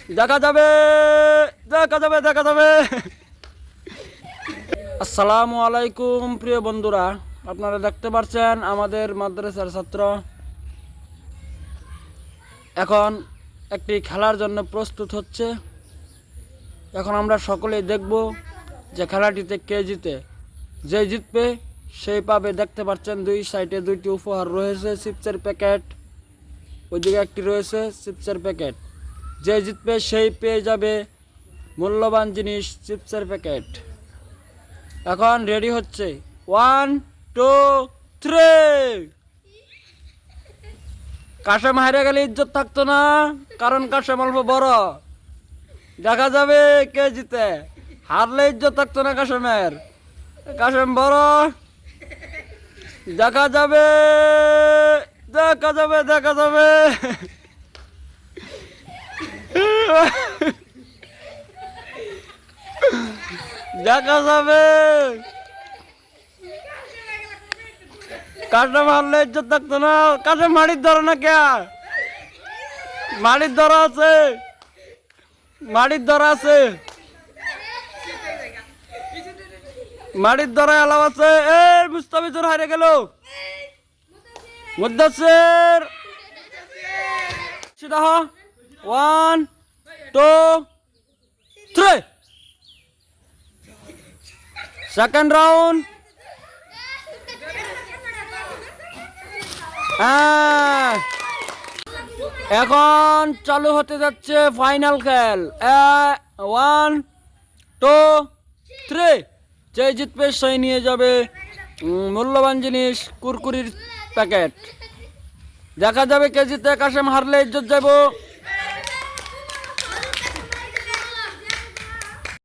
দেখা যাবে, দেখা যাবে, দেখা যাবে। আসসালামু আলাইকুম প্রিয় বন্ধুরা, আপনারা দেখতে পাচ্ছেন আমাদের মাদ্রাসার ছাত্র এখন একটি খেলার জন্য প্রস্তুত হচ্ছে। এখন আমরা সকলেই দেখব যে খেলাটিতে কে জিতে। যে জিতবে সেই পাবে। দেখতে পাচ্ছেন দুই সাইডে দুইটি উপহার রয়েছে, চিপসের প্যাকেট, ওইদিকে একটি রয়েছে চিপসের প্যাকেট। যে জিতবে সেই পেয়ে যাবে মূল্যবান জিনিস, চিপসের প্যাকেট। এখন রেডি হচ্ছে, 1 2 3। কাশেম হারে গেলে ইজ্জত থাকতো না, কারণ কাশেম অল্প বড়। দেখা যাবে কে জিতে। হারলে ইজ্জত থাকতো না কাশেমের, কাশেম বড়। দেখা যাবে, দেখা যাবে, দেখা যাবে। দেখা যাবে। কাশে মারলে ইজ্জত থাকতো না। কাশে মাটির ধরো না কে? মাটির ধরা আছে, মাটির ধরা আছে, মাটির ধরা এলাও আছে। এ মুস্তাফিজুর হারে গেল। মুদ্দাসির সিধা হ, 1 2 3। Second round. এখন চালু হতে যাচ্ছে ফাইনাল খেল। 1 2 3। যে জিতবে সেই নিয়ে যাবে মূল্যবান জিনিস, কুরকুরির প্যাকেট। দেখা যাবে কে জিতে। কাশেম হারলে ইজ্জত যাবো।